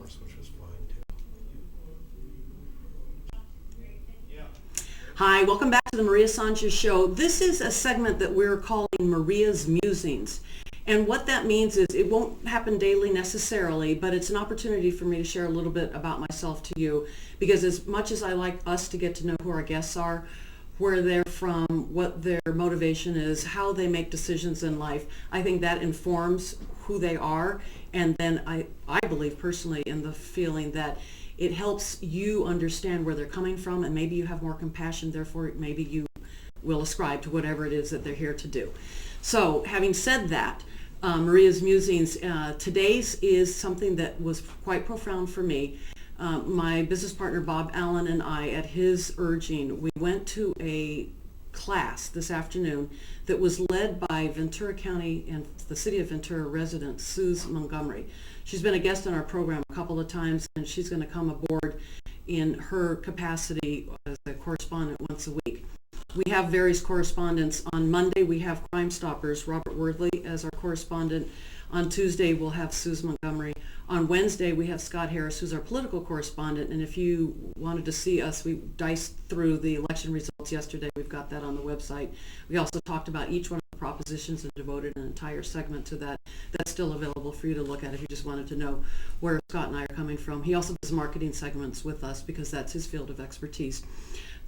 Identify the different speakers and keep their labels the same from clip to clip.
Speaker 1: course, which was fine too.
Speaker 2: Hi, welcome back to the Maria Sanchez Show. This is a segment that we're calling Maria's Musings. And what that means is it won't happen daily necessarily, but it's an opportunity for me to share a little bit about myself to you, because as much as I like us to get to know who our guests are, where they're from, what their motivation is, how they make decisions in life, I think that informs who they are. And then I believe personally in the feeling that it helps you understand where they're coming from, and maybe you have more compassion, therefore maybe you will ascribe to whatever it is that they're here to do. So having said that, Maria's Musings, today's is something that was quite profound for me. My business partner Bob Allen and I, at his urging, we went to a class this afternoon that was led by Ventura County and the City of Ventura resident Suze Montgomery. She's been a guest on our program a couple of times, and she's going to come aboard in her capacity as a correspondent once a week. We have various correspondents. On Monday we have Crime Stoppers, Robert Worthley, as our correspondent. On Tuesday we'll have Suze Montgomery. On Wednesday we have Scott Harris, who's our political correspondent, and if you wanted to see us, we diced through the election results yesterday. We've got that on the website. We also talked about each one of the propositions and devoted an entire segment to that. That's still available for you to look at if you just wanted to know where Scott and I are coming from. He also does marketing segments with us because that's his field of expertise.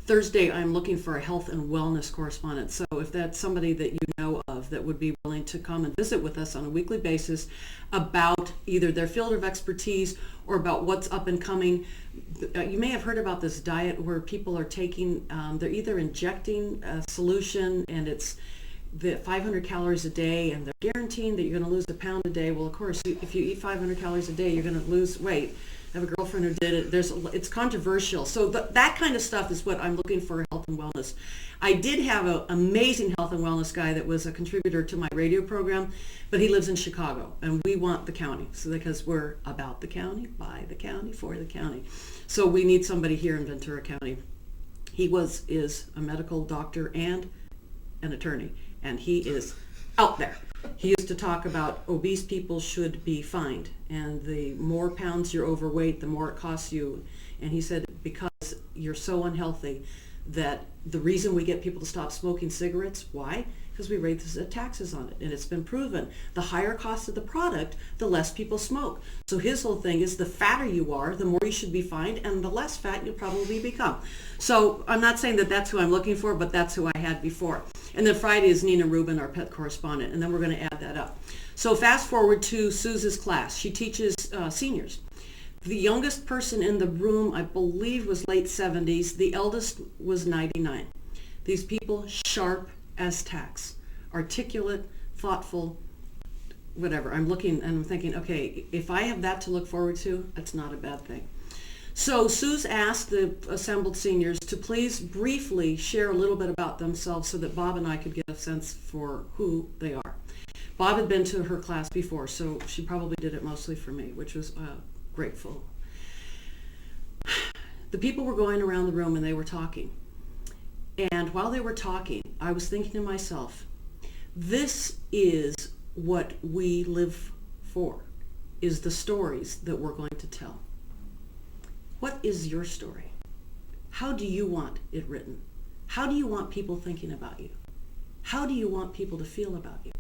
Speaker 2: Thursday, I'm looking for a health and wellness correspondent. So if that's somebody that you know of that would be willing to come and visit with us on a weekly basis about either their field of expertise or about what's up and coming. You may have heard about this diet where people are taking, they're either injecting a solution and it's the 500 calories a day, and they're guaranteeing that you're going to lose a pound a day. Well, of course, if you eat 500 calories a day, you're going to lose weight. I have a girlfriend who did it. It's controversial. So that kind of stuff is what I'm looking for, health and wellness. I did have an amazing health and wellness guy that was a contributor to my radio program, but he lives in Chicago, and we want the county. So because we're about the county, by the county, for the county. So we need somebody here in Ventura County. He is a medical doctor and an attorney, and he is out there. He used to talk about obese people should be fined, and the more pounds you're overweight, the more it costs you. And he said because you're so unhealthy that the reason we get people to stop smoking cigarettes, why? Because we raise the taxes on it, and it's been proven. The higher cost of the product, the less people smoke. So his whole thing is the fatter you are, the more you should be fined, and the less fat you'll probably become. So I'm not saying that that's who I'm looking for, but that's who I had before. And then Friday is Nina Rubin, our pet correspondent, and then we're going to add that up. So fast forward to Suze's class. She teaches seniors. The youngest person in the room, I believe, was late 70s. The eldest was 99. These people, sharp as tacks, articulate, thoughtful, whatever. I'm looking and I'm thinking, okay, if I have that to look forward to, that's not a bad thing. So Suze asked the assembled seniors to please briefly share a little bit about themselves so that Bob and I could get a sense for who they are. Bob had been to her class before, so she probably did it mostly for me, which was grateful. The people were going around the room and they were talking. And while they were talking, I was thinking to myself, this is what we live for, is the stories that we're going to tell. What is your story? How do you want it written? How do you want people thinking about you? How do you want people to feel about you?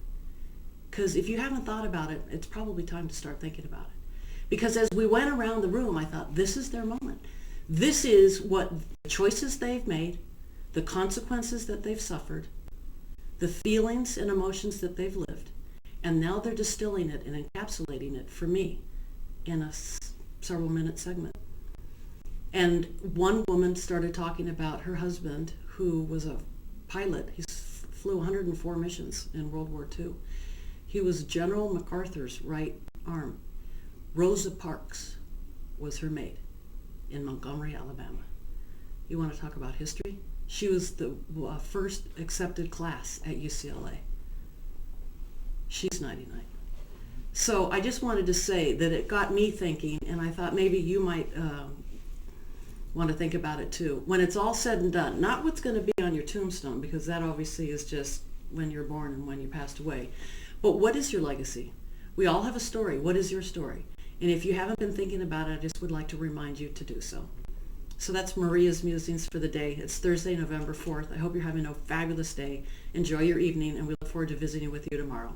Speaker 2: Because if you haven't thought about it, it's probably time to start thinking about it. Because as we went around the room, I thought, this is their moment. This is what the choices they've made, the consequences that they've suffered, the feelings and emotions that they've lived, and now they're distilling it and encapsulating it for me in a several minute segment. And one woman started talking about her husband, who was a pilot. He flew 104 missions in World War II. He was General MacArthur's right arm. Rosa Parks was her maid in Montgomery, Alabama. You want to talk about history? She was the first accepted class at UCLA. She's 99. So I just wanted to say that it got me thinking, and I thought maybe you might want to think about it too. When it's all said and done, not what's going to be on your tombstone, because that obviously is just when you're born and when you passed away, but what is your legacy? We all have a story. What is your story? And if you haven't been thinking about it, I just would like to remind you to do so. So that's Maria's Musings for the day. It's Thursday, November 4th. I hope you're having a fabulous day. Enjoy your evening, and we look forward to visiting with you tomorrow.